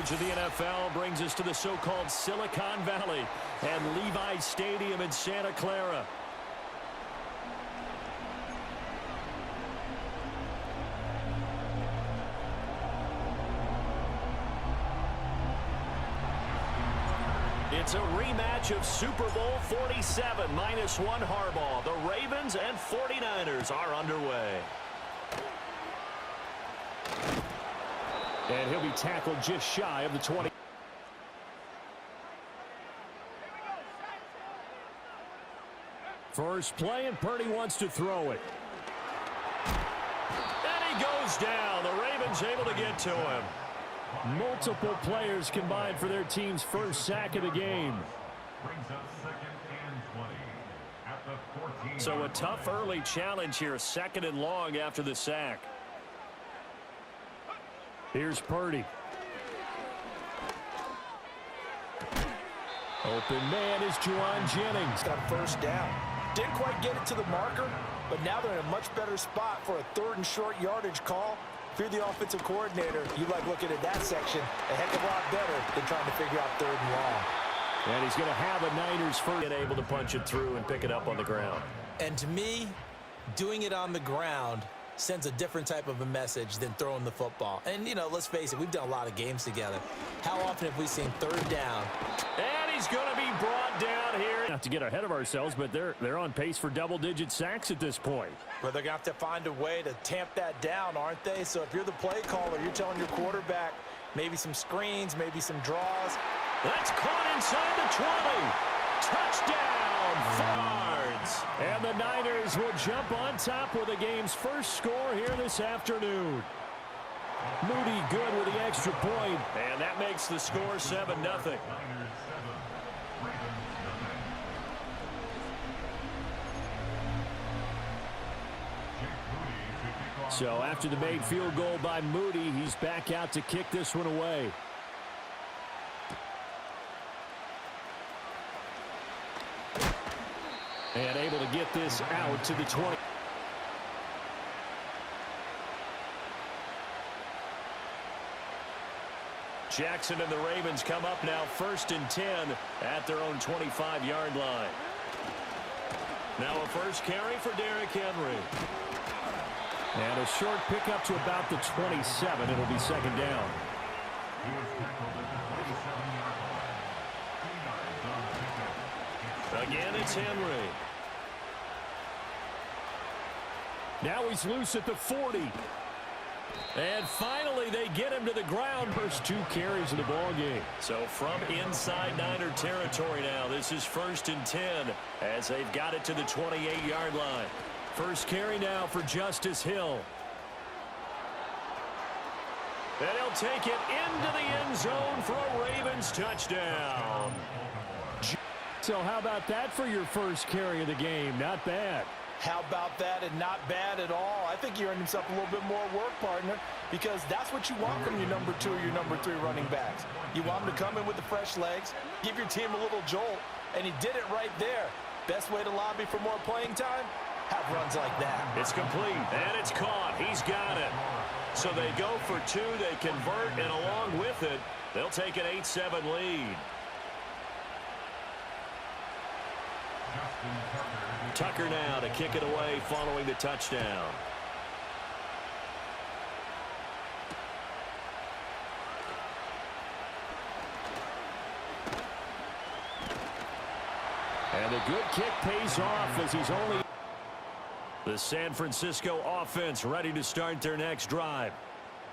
coverage of the NFL brings us to the so-called Silicon Valley and Levi's Stadium in Santa Clara. It's a rematch of Super Bowl 47, -1 Harbaugh. The Ravens and 49ers are underway. And he'll be tackled just shy of the 20. First play, and Purdy wants to throw it. And he goes down. The Ravens able to get to him. Multiple players combined for their team's first sack of the game. So a tough early challenge here, 2nd and long after the sack. Here's Purdy. Open man is Juwan Jennings. Got a first down. Didn't quite get it to the marker, but now they're in a much better spot for a 3rd and short yardage call. If you're the offensive coordinator, you like looking at that section a heck of a lot better than trying to figure out 3rd and long. And he's going to have a Niners first, and able to punch it through and pick it up on the ground. And to me, doing it on the ground sends a different type of a message than throwing the football. And, you know, let's face it, we've done a lot of games together. How often have we seen 3rd down? And he's going to be brought down here. Not to get ahead of ourselves, but they're on pace for double-digit sacks at this point. But they're going to have to find a way to tamp that down, aren't they? So if you're the play caller, you're telling your quarterback maybe some screens, maybe some draws. That's caught inside the 20. Touchdown, Barnes. And the Niners will jump on top with the game's first score here this afternoon. Moody good with the extra point. And that makes the score 7-0. So after the made field goal by Moody, he's back out to kick this one away. And able to get this out to the 20. Jackson and the Ravens come up now 1st and 10 at their own 25-yard line. Now a first carry for Derrick Henry. And a short pickup to about the 27. It'll be 2nd down. Again, it's Henry. Now he's loose at the 40. And finally, they get him to the ground. First 2 carries of the ball game. So from inside Niner territory now, this is 1st and 10 as they've got it to the 28-yard line. First carry now for Justice Hill. And he'll take it into the end zone for a Ravens touchdown. So how about that for your first carry of the game? Not bad. How about that, and not bad at all. I think he earned himself a little bit more work, partner, because that's what you want from your number 2 or your number 3 running backs. You want him to come in with the fresh legs, give your team a little jolt, and he did it right there. Best way to lobby for more playing time? Have runs like that. It's complete, and it's caught. He's got it. So they go for 2, they convert, and along with it, they'll take an 8-7 lead. Tucker now to kick it away following the touchdown. And a good kick pays off as he's only... The San Francisco offense ready to start their next drive.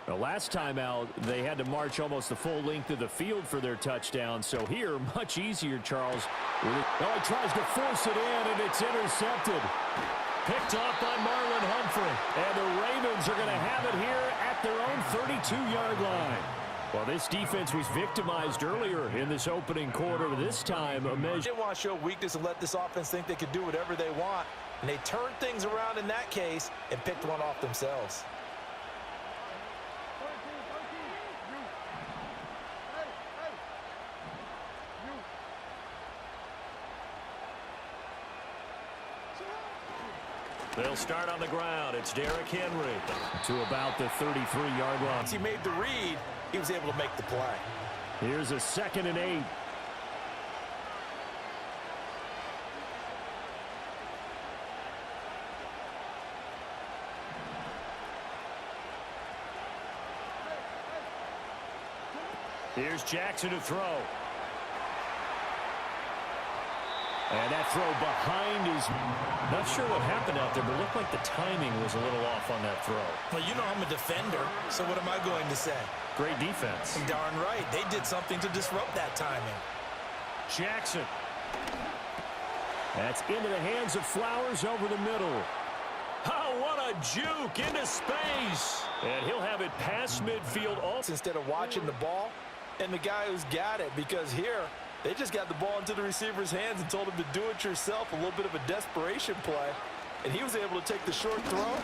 The last time out, they had to march almost the full length of the field for their touchdown. So here, much easier, Charles. Oh, he tries to force it in, and it's intercepted. Picked off by Marlon Humphrey. And the Ravens are going to have it here at their own 32-yard line. Well, this defense was victimized earlier in this opening quarter. This time, a measure. They didn't want to show weakness and let this offense think they could do whatever they want. And they turned things around in that case and picked one off themselves. They'll start on the ground. It's Derrick Henry to about the 33-yard line. He made the read, he was able to make the play. Here's a 2nd and 8. Here's Jackson to throw. And that throw behind is not sure what happened out there, but it looked like the timing was a little off on that throw. Well, you know I'm a defender, so what am I going to say? Great defense. Darn right. They did something to disrupt that timing. Jackson. That's into the hands of Flowers over the middle. Oh, what a juke into space. And he'll have it past midfield. Instead of watching the ball and the guy who's got it, because here they just got the ball into the receiver's hands and told him to do it yourself, a little bit of a desperation play. And he was able to take the short throw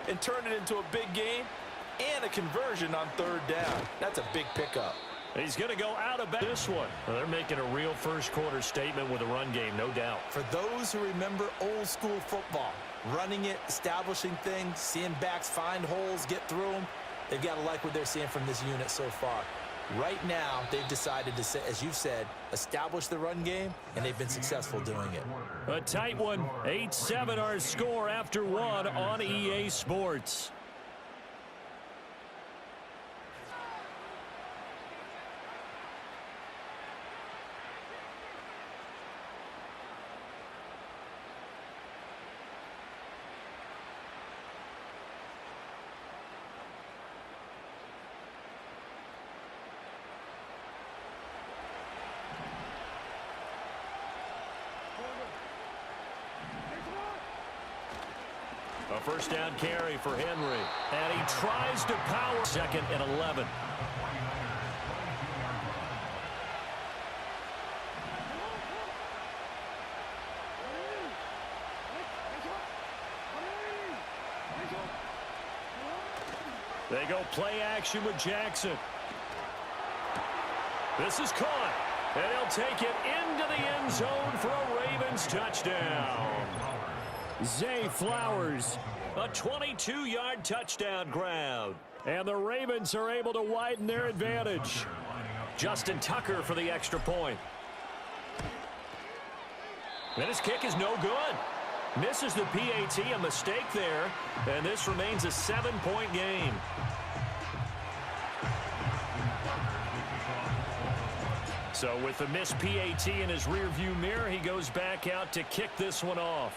and turn it into a big gain and a conversion on 3rd down. That's a big pickup. He's going to go out of this one. Well, they're making a real first-quarter statement with a run game, no doubt. For those who remember old-school football, running it, establishing things, seeing backs find holes, get through them, they've got to like what they're seeing from this unit so far. Right now, they've decided to, as you've said, establish the run game, and they've been successful doing it. A tight one. 8-7 our score after 1 on EA Sports. A first down carry for Henry. And he tries to power. 2nd and 11. They go play action with Jackson. This is caught. And he'll take it into the end zone for a Ravens touchdown. Zay Flowers, a 22-yard touchdown grab. And the Ravens are able to widen their advantage. Justin Tucker for the extra point. And his kick is no good. Misses the PAT, a mistake there. And this remains a 7-point game. So with the missed PAT in his rearview mirror, he goes back out to kick this one off.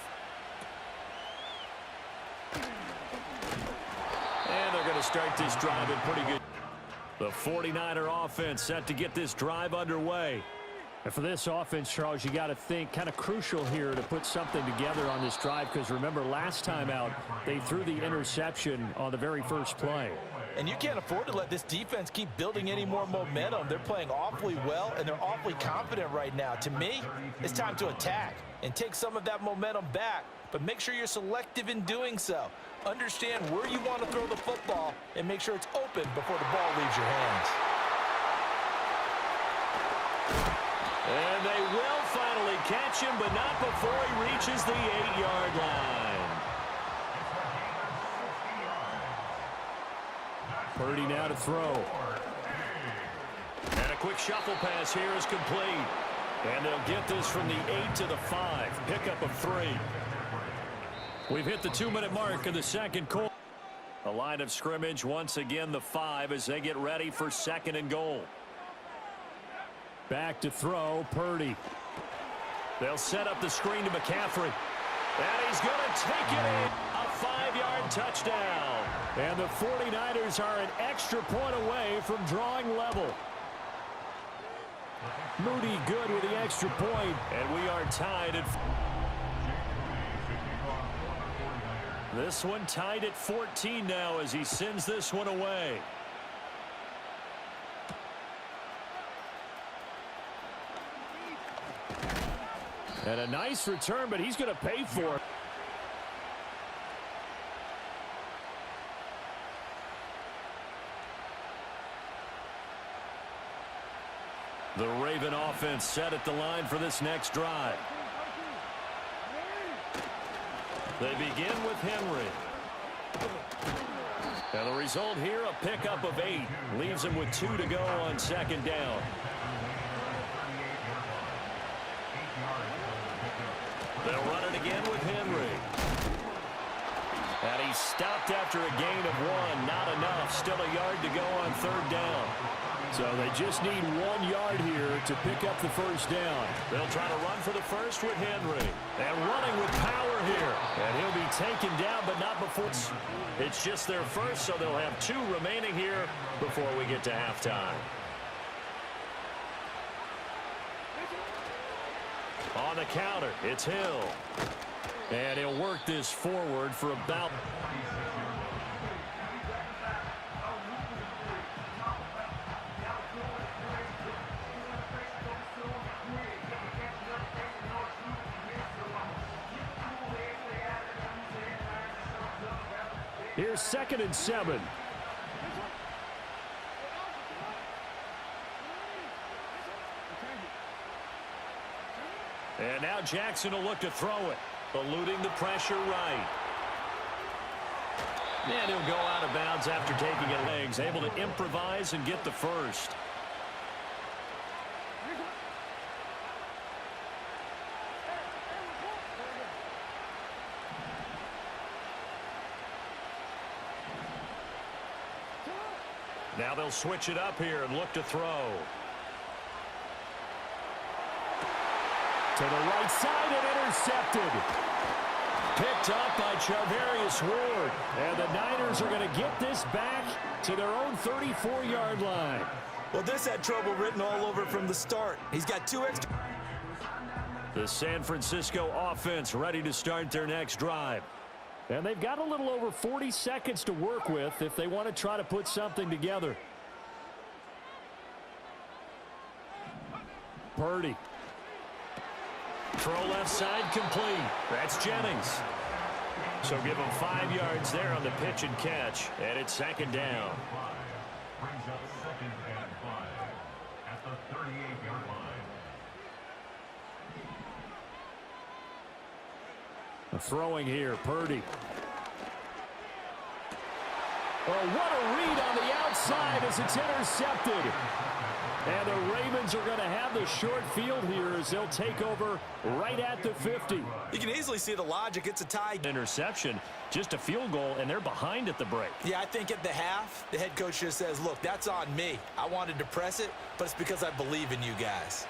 And they're going to start this drive in pretty good. The 49er offense set to get this drive underway. And for this offense, Charles, you got to think kind of crucial here to put something together on this drive, because remember last time out they threw the interception on the very first play. And you can't afford to let this defense keep building any more momentum. They're playing awfully well, and they're awfully confident right now. To me, it's time to attack and take some of that momentum back, but make sure you're selective in doing so. Understand where you want to throw the football and make sure it's open before the ball leaves your hands. And they will finally catch him, but not before he reaches the 8-yard line. Purdy now to throw. And a quick shuffle pass here is complete. And they'll get this from the 8 to the 5. Pickup of 3. We've hit the 2-minute mark of the second quarter. The line of scrimmage once again the 5 as they get ready for 2nd and goal. Back to throw, Purdy. They'll set up the screen to McCaffrey. And he's going to take it in. A 5-yard touchdown. And the 49ers are an extra point away from drawing level. Moody good with the extra point. And we are tied at... This one tied at 14 now as he sends this one away. And a nice return, but he's going to pay for it. The Raven offense set at the line for this next drive. They begin with Henry. And the result here, a pickup of 8. Leaves him with 2 to go on second down. They'll run it again with Henry. And he's stopped after a gain of 1. Not enough. Still a yard to go on third down. So they just need 1 yard here to pick up the first down. They'll try to run for the first with Henry. And running with power here. And he'll be taken down, but not before. It's just their first, so they'll have 2 remaining here before we get to halftime. On the counter, it's Hill. And he'll work this forward for about... Here's 2nd and 7. And now Jackson will look to throw it. Eluding the pressure right. And he'll go out of bounds after taking it legs. Able to improvise and get the first. Now they'll switch it up here and look to throw. To the right side and intercepted. Picked up by Charvarius Ward. And the Niners are going to get this back to their own 34-yard line. Well, this had trouble written all over from the start. He's got 2 extra. The San Francisco offense ready to start their next drive. And they've got a little over 40 seconds to work with if they want to try to put something together. Purdy. Throw left side complete. That's Jennings. So give him 5 yards there on the pitch and catch. And it's 2nd down. Brings up 2nd and 5 at the 38-yard line. Throwing here, Purdy. Oh, what a read on the outside as it's intercepted. And the Ravens are going to have the short field here as they'll take over right at the 50. You can easily see the logic. It's a tie. Interception, just a field goal, and they're behind at the break. Yeah, I think at the half, the head coach just says, look, that's on me. I wanted to press it, but it's because I believe in you guys.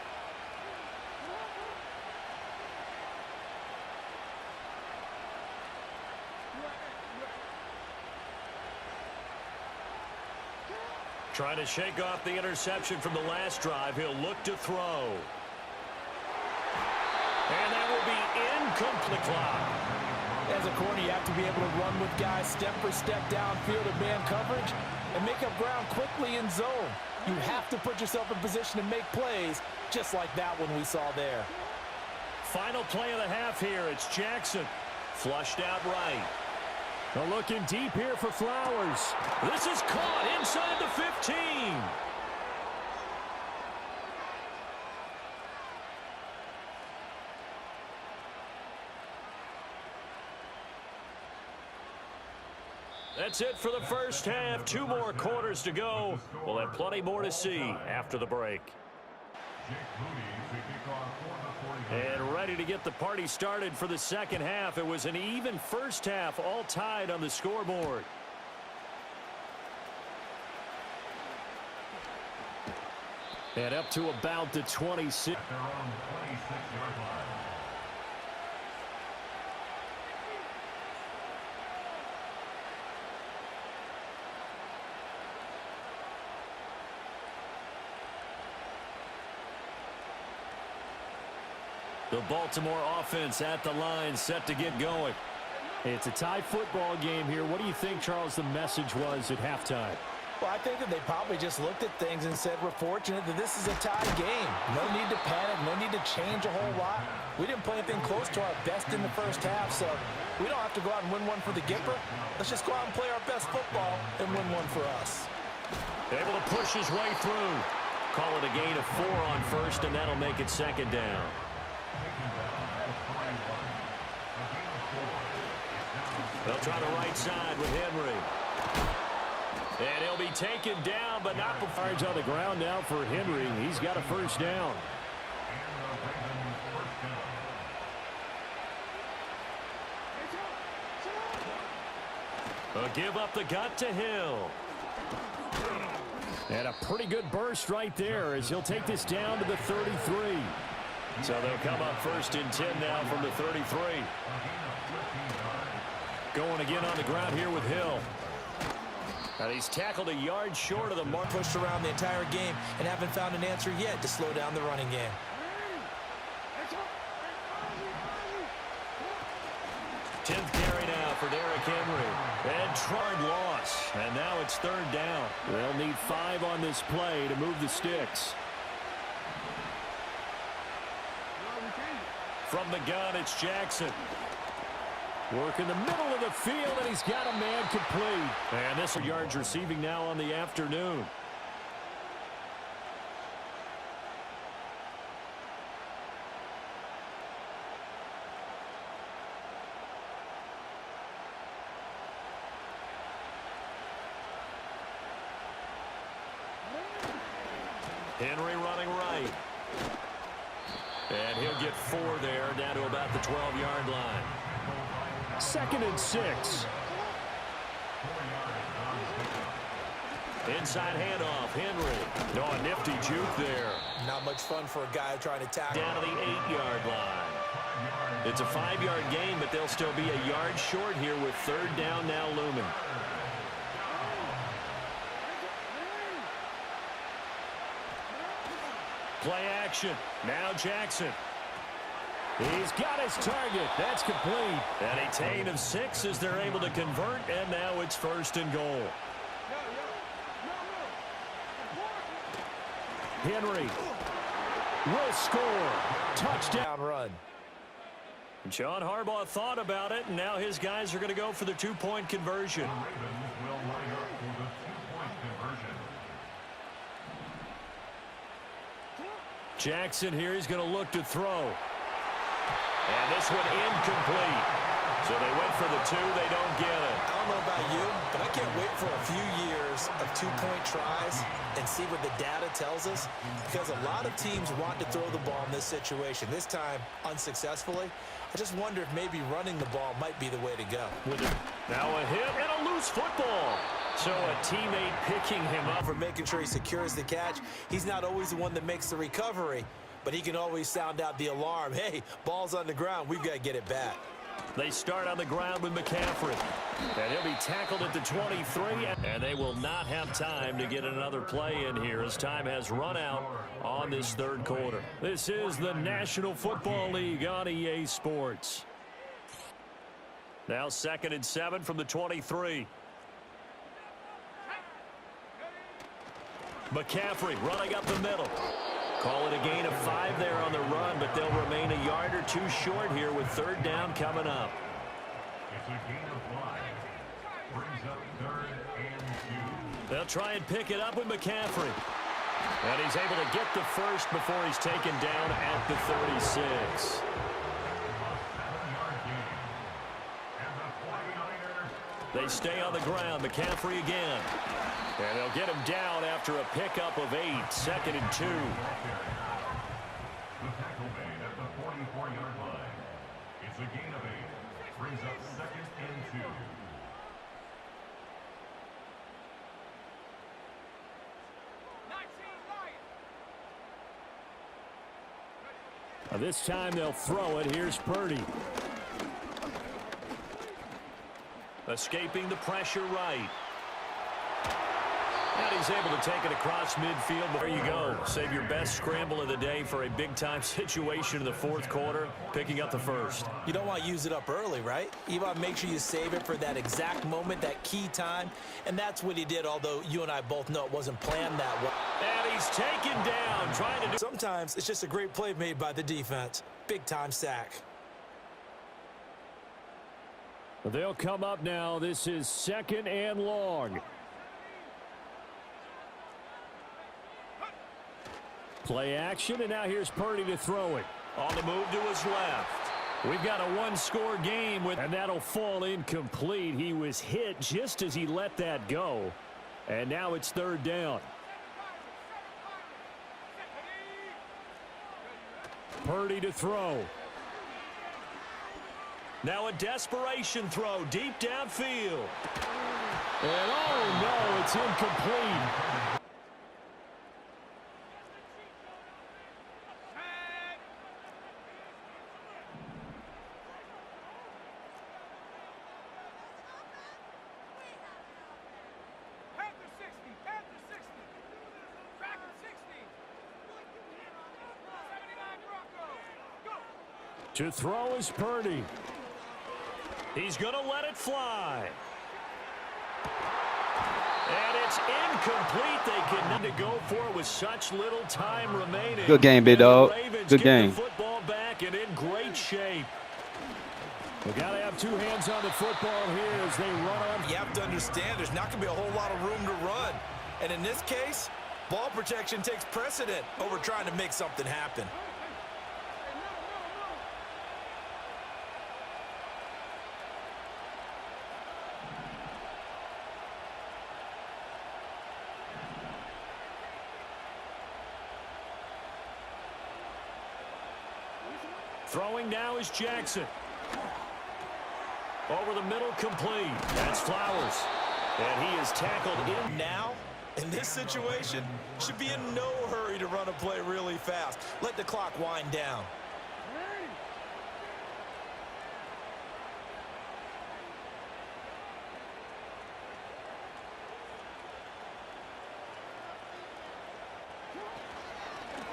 Trying to shake off the interception from the last drive. He'll look to throw. And that will be incomplete. Clock. As a corner, you have to be able to run with guys step for step downfield in man coverage and make up ground quickly in zone. You have to put yourself in position to make plays, just like that one we saw there. Final play of the half here. It's Jackson. Flushed out right. They're looking deep here for Flowers. This is caught inside the 15. That's it for the first half. 2 more quarters to go. We'll have plenty more to see after the break. And ready to get the party started for the second half. It was an even first half, all tied on the scoreboard. And up to about the 26. The Baltimore offense at the line, set to get going. It's a tie football game here. What do you think, Charles, the message was at halftime? Well, I think that they probably just looked at things and said, we're fortunate that this is a tie game. No need to panic, no need to change a whole lot. We didn't play anything close to our best in the first half, so we don't have to go out and win one for the Gipper. Let's just go out and play our best football and win one for us. Able to push his way through. Call it a gain of 4 on first, and that'll make it 2nd down. They'll try the right side with Henry. And he'll be taken down, but not before he's on the ground now for Henry. He's got a first down. A give up the gut to Hill. And a pretty good burst right there as he'll take this down to the 33. So they'll come up first and 10 now from the 33. Going again on the ground here with Hill. And he's tackled a yard short of the mark. Pushed around the entire game and haven't found an answer yet to slow down the running game. 10th carry now for Derrick Henry. And hard loss. And now it's third down. They'll need 5 on this play to move the sticks. From the gun, it's Jackson. Work in the middle of the field, and he's got a man complete. And this yards receiving now on the afternoon. Henry running right. And he'll get 4 there, down to about the 12-yard line. 2nd and 6. Inside handoff, Henry. No, a nifty juke there. Not much fun for a guy trying to tackle. Down to the 8-yard line. It's a 5-yard gain, but they'll still be a yard short here with third down now looming. Play action. Now Jackson. He's got his target. That's complete. And a gain of 6 as they're able to convert, and now it's 1st and goal. Henry will score. Touchdown run. John Harbaugh thought about it, and now his guys are going to go for the 2-point conversion. Jackson here, he's going to look to throw. And this one incomplete. So they went for the 2, they don't get it. I don't know about you, but I can't wait for a few years of 2-point tries and see what the data tells us, because a lot of teams want to throw the ball in this situation. This time, unsuccessfully. I just wonder if maybe running the ball might be the way to go. Now a hit and a loose football. So a teammate picking him up. For making sure he secures the catch. He's not always the one that makes the recovery, but he can always sound out the alarm. Hey, ball's on the ground. We've got to get it back. They start on the ground with McCaffrey. And he'll be tackled at the 23. And they will not have time to get another play in here as time has run out on this third quarter. This is the National Football League on EA Sports. Now 2nd and 7 from the 23. McCaffrey running up the middle. Call it a gain of 5 there on the run, but they'll remain a yard or 2 short here with third down coming up. It's a gain of 5. Brings up 3rd and 2. They'll try and pick it up with McCaffrey. And he's able to get the first before he's taken down at the 36. They stay on the ground. McCaffrey again. And they'll get him down after a pickup of 8. 2nd and 2. The tackle made at the 44-yard line. It's a gain of 8. Brings up 2nd and 2. This time they'll throw it. Here's Purdy. Escaping the pressure right. And he's able to take it across midfield. There you go. Save your best scramble of the day for a big-time situation in the 4th quarter, picking up the first. You don't want to use it up early, right? You want to make sure you save it for that exact moment, that key time. And that's what he did, although you and I both know it wasn't planned that way. And he's taken down, trying to do... Sometimes it's just a great play made by the defense. Big-time sack. They'll come up now. This is 2nd and long. Play action, and now here's Purdy to throw it. On the move to his left. We've got a 1-score game, and that'll fall incomplete. He was hit just as he let that go. And now it's 3rd down. Purdy to throw. Now a desperation throw deep downfield. And oh no, it's incomplete. To throw is Purdy. He's going to let it fly. And it's incomplete. They can to go for it with such little time remaining. Good game, big dog. Good game. The football back and in great shape. We got to have 2 hands on the football here as they run on. You have to understand there's not going to be a whole lot of room to run. And in this case, ball protection takes precedent over trying to make something happen. Throwing now is Jackson. Over the middle, complete. That's Flowers. And he is tackled in. Now, in this situation, should be in no hurry to run a play really fast. Let the clock wind down.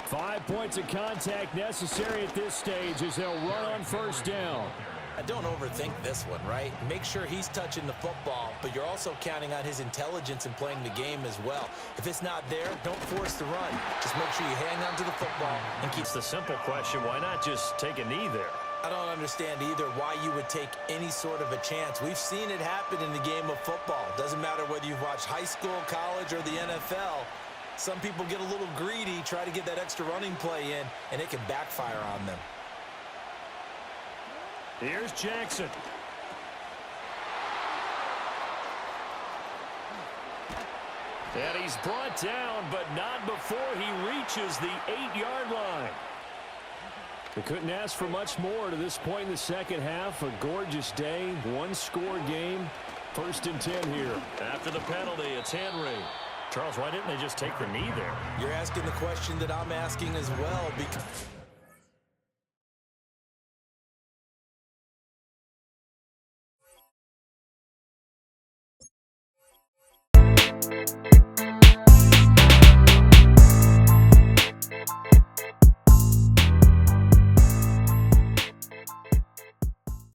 Five points of contact necessary at this stage as they'll run on 1st down. Don't overthink this one, right? Make sure he's touching the football, but you're also counting on his intelligence in playing the game as well. If it's not there, don't force the run. Just make sure you hang on to the football and keep the simple question, why not just take a knee there? I don't understand either why you would take any sort of a chance. We've seen it happen in the game of football. Doesn't matter whether you've watched high school, college, or the NFL. Some people get a little greedy, try to get that extra running play in, and it can backfire on them. Here's Jackson. And he's brought down, but not before he reaches the 8-yard line. They couldn't ask for much more to this point in the second half. A gorgeous day, 1-score game. 1st and 10 here. After the penalty, it's Henry. Charles, why didn't they just take the knee there? You're asking the question that I'm asking as well, because